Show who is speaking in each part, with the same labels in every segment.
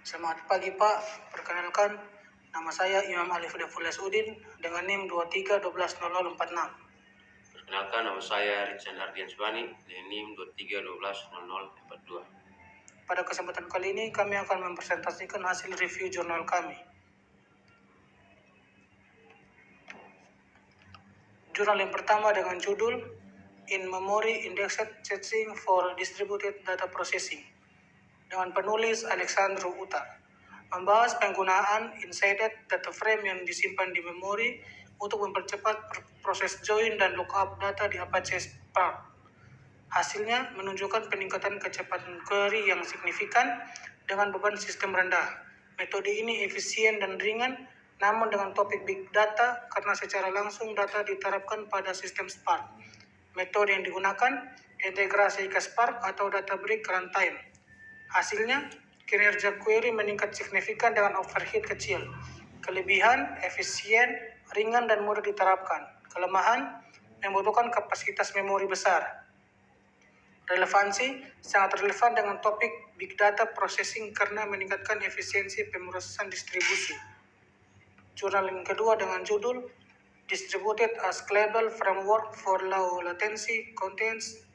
Speaker 1: Selamat pagi Pak, perkenalkan nama saya Imam Alif Defules Udin dengan NIM 23120046.
Speaker 2: Perkenalkan, nama saya Richard Ardian Subani dengan NIM 23120042.
Speaker 1: Pada kesempatan kali ini kami akan mempresentasikan hasil review jurnal kami. Jurnal yang pertama dengan judul In-Memory Indexed Setting for Distributed Data Processing dengan penulis Alexandro Uta, membahas penggunaan inserted data frame yang disimpan di memori untuk mempercepat proses join dan lookup data di Apache Spark. Hasilnya menunjukkan peningkatan kecepatan query yang signifikan dengan beban sistem rendah. Metode ini efisien dan ringan, namun dengan topik big data karena secara langsung data diterapkan pada sistem Spark. Metode yang digunakan integrasi ke Spark atau Databricks runtime. Hasilnya, kinerja query meningkat signifikan dengan overhead kecil. Kelebihan, efisien, ringan dan mudah diterapkan. Kelemahan, membutuhkan kapasitas memori besar. Relevansi, sangat relevan dengan topik big data processing karena meningkatkan efisiensi pemrosesan distribusi. Jurnal yang kedua dengan judul Distributed Scalable Framework for Low Latency Contents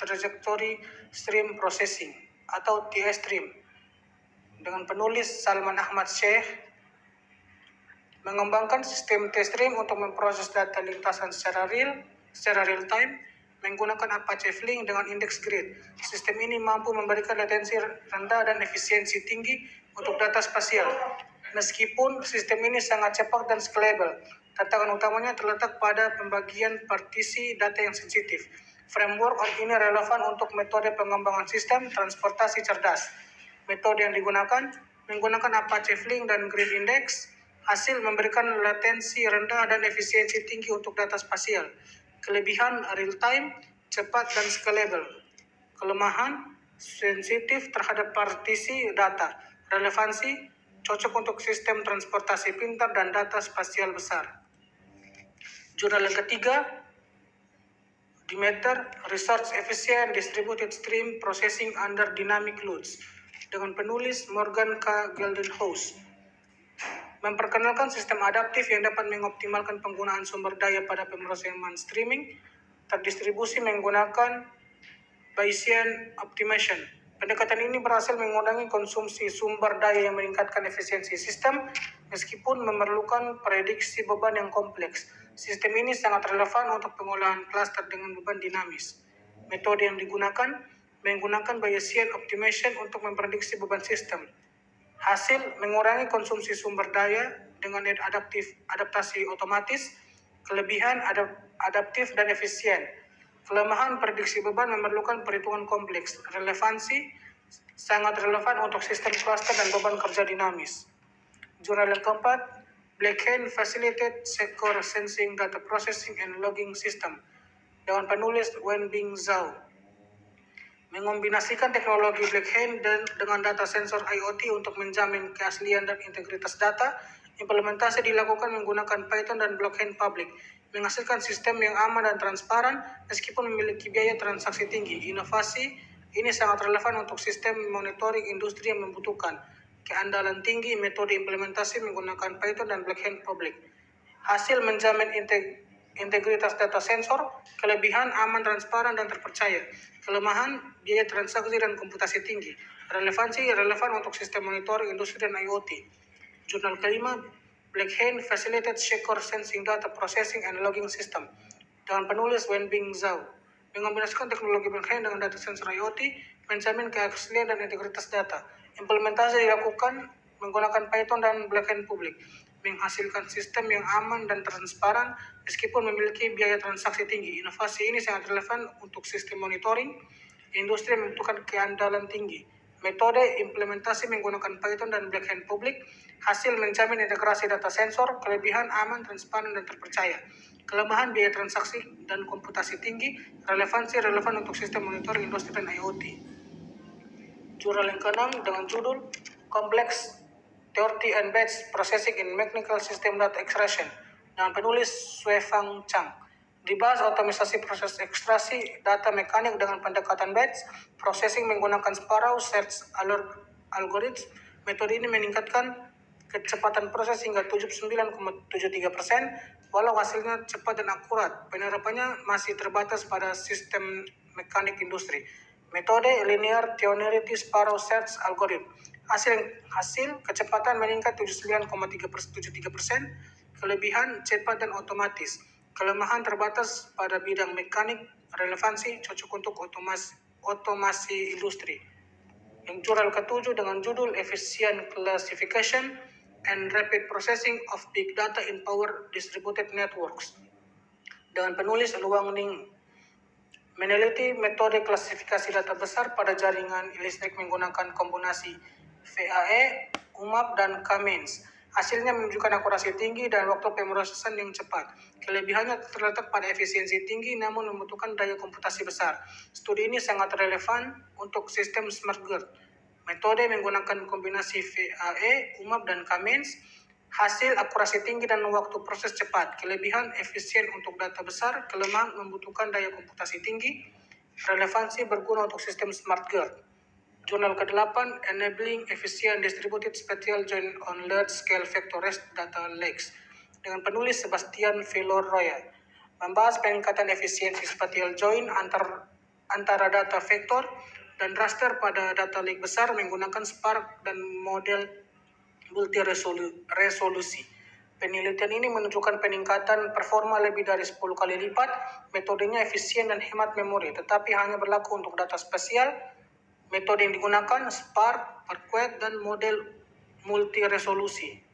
Speaker 1: Trajectory Stream Processing atau TSTream dengan penulis Salman Ahmad Sheikh, mengembangkan sistem TSTream untuk memproses data lintasan secara real time menggunakan Apache Flink dengan indeks grid. Sistem ini mampu memberikan latensi rendah dan efisiensi tinggi untuk data spasial. Meskipun sistem ini sangat cepat dan scalable, tantangan utamanya terletak pada pembagian partisi data yang sensitif. Framework ini relevan untuk metode pengembangan sistem transportasi cerdas. Metode yang digunakan menggunakan Apache Flink dan Grid Index. Hasil memberikan latensi rendah dan efisiensi tinggi untuk data spasial. Kelebihan real time, cepat dan scalable. Kelemahan, sensitif terhadap partisi data. Relevansi, cocok untuk sistem transportasi pintar dan data spasial besar. Jurnal yang ketiga, Demeter Research Efficient Distributed Stream Processing Under Dynamic Loads dengan penulis Morgan K. Geldenhuys, memperkenalkan sistem adaptif yang dapat mengoptimalkan penggunaan sumber daya pada pemrosesan streaming terdistribusi menggunakan Bayesian Optimization. Pendekatan ini berhasil mengurangi konsumsi sumber daya yang meningkatkan efisiensi sistem meskipun memerlukan prediksi beban yang kompleks. Sistem ini sangat relevan untuk pengolahan klaster dengan beban dinamis. Metode yang digunakan menggunakan Bayesian Optimization untuk memprediksi beban sistem. Hasil mengurangi konsumsi sumber daya dengan adaptasi otomatis. Kelebihan adaptif dan efisien. Kelemahan prediksi beban memerlukan perhitungan kompleks. Relevansi sangat relevan untuk sistem cluster dan beban kerja dinamis. Jurnal yang keempat, Blackhen Facilitated Secure Sensing Data Processing and Logging System dengan penulis Wenbing Zhao, mengombinasikan teknologi Blackhen dengan data sensor IoT untuk menjamin keaslian dan integritas data. Implementasi dilakukan menggunakan Python dan blockchain public, menghasilkan sistem yang aman dan transparan meskipun memiliki biaya transaksi tinggi. Inovasi ini sangat relevan untuk sistem monitoring industri yang membutuhkan keandalan tinggi. Metode implementasi menggunakan Python dan blockchain public. Hasil menjamin integritas data sensor. Kelebihan aman, transparan dan terpercaya. Kelemahan biaya transaksi dan komputasi tinggi. Relevansi relevan untuk sistem monitoring industri dan IoT. Jurnal kelima, Blackhen Facilitated Secure Sensing Data Processing and Logging System dengan penulis Wenbing Zhao, mengombinasikan teknologi Blackhen dengan data sensor IoT, menjamin keaslian dan integritas data. Implementasi dilakukan menggunakan Python dan blockchain publik, menghasilkan sistem yang aman dan transparan meskipun memiliki biaya transaksi tinggi. Inovasi ini sangat relevan untuk sistem monitoring industri yang membutuhkan keandalan tinggi. Metode implementasi menggunakan Python dan blockchain publik. Hasil menjamin integrasi data sensor. Kelebihan aman, transparan dan terpercaya. Kelemahan biaya transaksi dan komputasi tinggi. Relevansi relevan untuk sistem monitoring industri dan IoT. Jurnal yang keenam dengan judul Complex Theory and Batch Processing in Mechanical System Data Extraction dengan penulis Xuefang Chang. Dibahas otomatisasi proses ekstraksi data mekanik dengan pendekatan batch processing menggunakan Sparrow Search Algorithm, Metode ini meningkatkan kecepatan proses hingga 79,73%, walau hasilnya cepat dan akurat. Penerapannya masih terbatas pada sistem mekanik industri. Metode Linear Ternary Sparrow Search Algorithm. Hasil kecepatan meningkat 79,73%, kelebihan cepat dan otomatis. Kelemahan terbatas pada bidang mekanik, relevansi cocok untuk otomasi industri. Yang jurnal ketujuh dengan judul Efficient Classification and Rapid Processing of Big Data in Power Distributed Networks. Dengan penulis Luang Ning, meneliti metode klasifikasi data besar pada jaringan listrik menggunakan kombinasi VAE, UMAP, dan K-means. Hasilnya menunjukkan akurasi tinggi dan waktu pemrosesan yang cepat. Kelebihannya terletak pada efisiensi tinggi namun membutuhkan daya komputasi besar. Studi ini sangat relevan untuk sistem smart grid. Metode menggunakan kombinasi VAE, UMAP, dan K-means. Hasil akurasi tinggi dan waktu proses cepat. Kelebihan efisien untuk data besar, kelemahan membutuhkan daya komputasi tinggi. Relevansi berguna untuk sistem smart grid. Jurnal ke-8 Enabling Efficient Distributed Spatial Joint on Large Scale Vector Rest Data Lakes dengan penulis Sebastian Villarroya, membahas peningkatan efisiensi spatial joint antara data vektor dan raster pada data lake besar menggunakan Spark dan model multi resolusi. Penelitian ini menunjukkan peningkatan performa lebih dari 10 kali lipat. Metodenya efisien dan hemat memori, tetapi hanya berlaku untuk data spasial. Metode yang digunakan Spark, Parquet, dan model multi resolusi.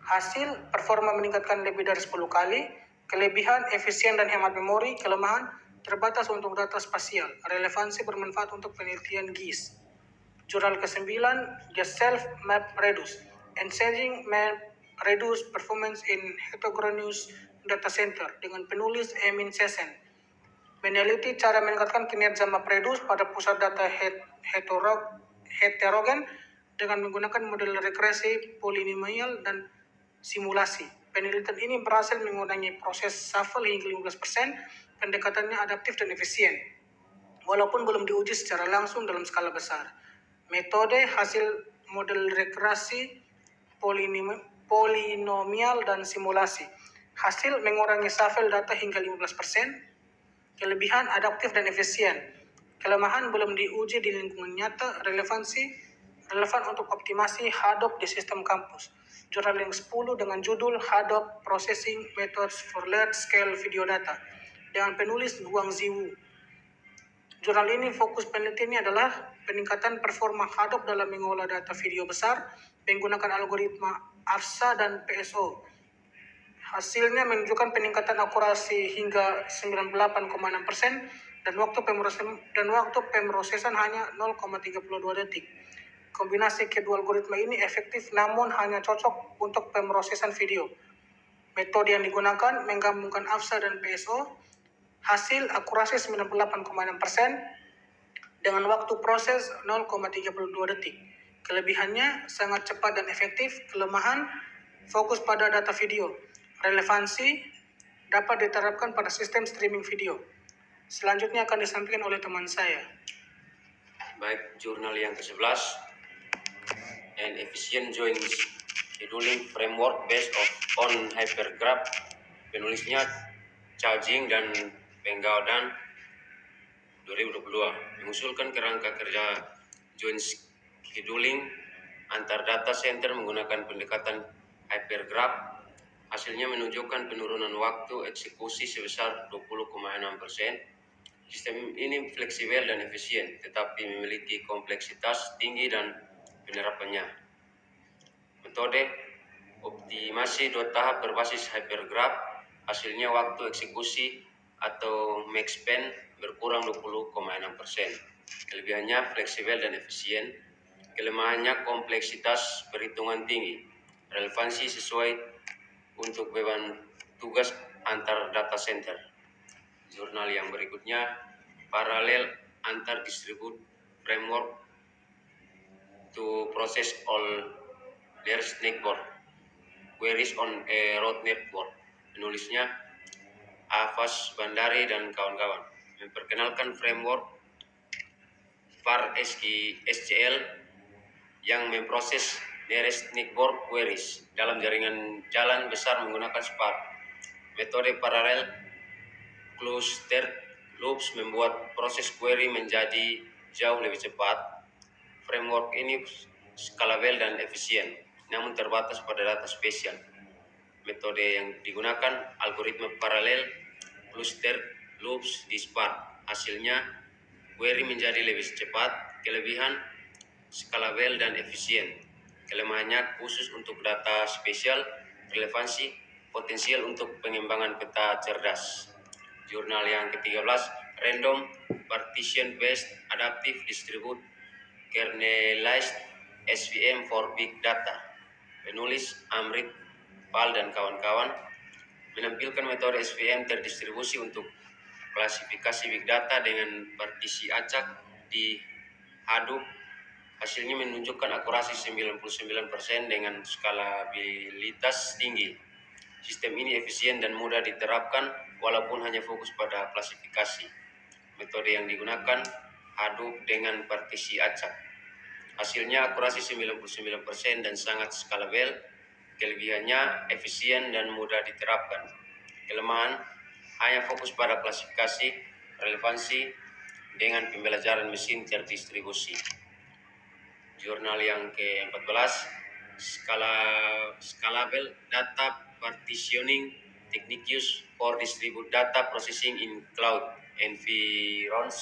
Speaker 1: Hasil performa meningkatkan lebih dari 10 kali. Kelebihan efisien dan hemat memori, kelemahan terbatas untuk data spasial. Relevansi bermanfaat untuk penelitian GIS. Jurnal ke-9 The Self-Map Reduce Engaging Map Reduce Performance in Heterogeneous Data Center dengan penulis Emin Sesen, meneliti cara meningkatkan kinerja MapReduce pada pusat data heterogen dengan menggunakan model regresi polinomial dan simulasi. Penelitian ini berhasil mengurangi proses shuffle hingga 15%. Pendekatannya adaptif dan efisien, walaupun belum diuji secara langsung dalam skala besar. Metode hasil model regresi polinomial dan simulasi. Hasil mengurangi shuffle data hingga 15%. Kelebihan adaptif dan efisien. Kelemahan belum diuji di lingkungan nyata. Relevan untuk optimasi Hadoop di sistem kampus. Jurnal yang 10 dengan judul Hadoop Processing Methods for Large Scale Video Data dengan penulis Guangzi Wu. Jurnal ini fokus penelitiannya adalah peningkatan performa Hadoop dalam mengolah data video besar menggunakan algoritma AFSA dan PSO. Hasilnya menunjukkan peningkatan akurasi hingga 98,6% dan waktu pemrosesan hanya 0,32 detik. Kombinasi kedua algoritma ini efektif namun hanya cocok untuk pemrosesan video. Metode yang digunakan menggabungkan AFSA dan PSO. Hasil akurasi 98,6% dengan waktu proses 0,32 detik. Kelebihannya sangat cepat dan efektif. Kelemahan fokus pada data video. Relevansi dapat diterapkan pada sistem streaming video. Selanjutnya akan disampaikan oleh teman saya.
Speaker 2: Baik, jurnal yang ke-11 An Efficient Joint Scheduling Framework Based on Hypergraph. Penulisnya Cao-Jing dan Peng Gao Dan 2022, mengusulkan kerangka kerja joint scheduling antar data center menggunakan pendekatan hypergraph. Hasilnya menunjukkan penurunan waktu eksekusi sebesar 20,6%. Sistem ini fleksibel dan efisien, tetapi memiliki kompleksitas tinggi dan penerapannya. Metode optimasi 2 tahap berbasis hypergraph. Hasilnya waktu eksekusi atau max span berkurang 20,6%. Kelebihannya fleksibel dan efisien. Kelemahannya kompleksitas perhitungan tinggi. Relevansi sesuai untuk beban tugas antar data center. Jurnal yang berikutnya Parallel Antar Distribute Framework to Process All Large Network Queries on a Road Network. Penulisnya Afas Bandari dan kawan-kawan, memperkenalkan framework VAR SQL yang memproses nearest network queries dalam jaringan jalan besar menggunakan Spark. Metode paralel clustered loops membuat proses query menjadi jauh lebih cepat. Framework ini scalable dan efisien, namun terbatas pada data spesial. Metode yang digunakan algoritma paralel clustered loops di Spark. Hasilnya, query menjadi lebih cepat, kelebihan scalable dan efisien. Kelemahannya khusus untuk data spesial, relevansi, potensial untuk pengembangan peta cerdas. Jurnal yang ke-13, Random Partition Based Adaptive Distributed Kernelized SVM for Big Data. Penulis Amrit Pal dan kawan-kawan menampilkan metode SVM terdistribusi untuk klasifikasi big data dengan partisi acak di Hadoop. Hasilnya menunjukkan akurasi 99% dengan skalabilitas tinggi. Sistem ini efisien dan mudah diterapkan walaupun hanya fokus pada klasifikasi. Metode yang digunakan Hadoop dengan partisi acak. Hasilnya akurasi 99% dan sangat skalabel. Kelebihannya efisien dan mudah diterapkan. Kelemahan hanya fokus pada klasifikasi, relevansi dengan pembelajaran mesin terdistribusi. Jurnal yang ke-14, Scalable Data Partitioning Technique Used for Distributed Data Processing in Cloud Environment,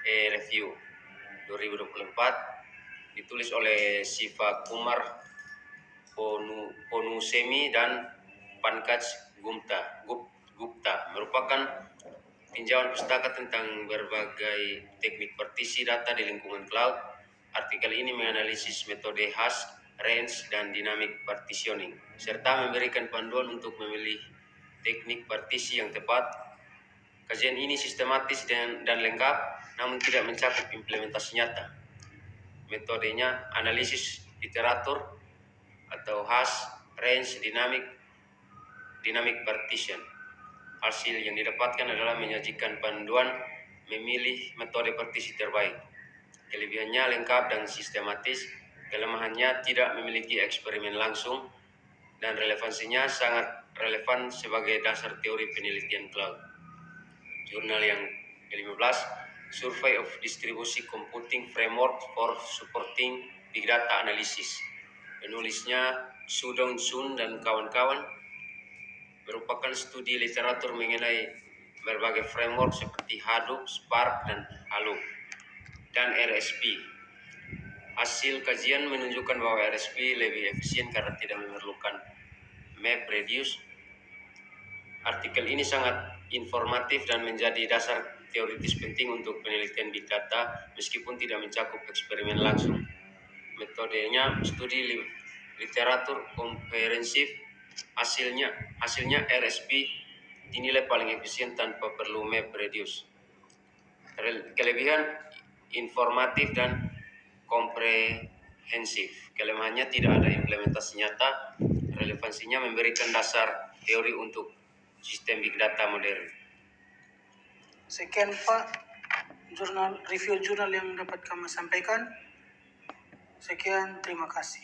Speaker 2: Review 2024, ditulis oleh Siva Kumar Ponusemi dan Pankaj Gupta, merupakan tinjauan pustaka tentang berbagai teknik partisi data di lingkungan cloud. Artikel ini menganalisis metode hash, range, dan dynamic partitioning, serta memberikan panduan untuk memilih teknik partisi yang tepat. Kajian ini sistematis dan lengkap, namun tidak mencakup implementasi nyata. Metodenya analisis literatur atau hash, range, dynamic partition. Hasil yang didapatkan adalah menyajikan panduan memilih metode partisi terbaik. Kelebihannya lengkap dan sistematis, kelemahannya tidak memiliki eksperimen langsung, dan relevansinya sangat relevan sebagai dasar teori penelitian cloud. Jurnal yang ke-15, Survey of Distributed Computing Framework for Supporting Big Data Analysis. Penulisnya Sudong Sun dan kawan-kawan, merupakan studi literatur mengenai berbagai framework seperti Hadoop, Spark, dan Hadoop, dan RSP. Hasil kajian menunjukkan bahwa RSP lebih efisien karena tidak memerlukan MapReduce. Artikel ini sangat informatif dan menjadi dasar teoritis penting untuk penelitian big data meskipun tidak mencakup eksperimen langsung. Metodenya studi literatur komprehensif. Hasilnya RSP dinilai paling efisien tanpa perlu MapReduce. Kelebihan informatif dan komprehensif. Kelemahannya tidak ada implementasi nyata. Relevansinya memberikan dasar teori untuk sistem big data modern.
Speaker 1: Sekian Pak review jurnal yang dapat kami sampaikan. Sekian, terima kasih.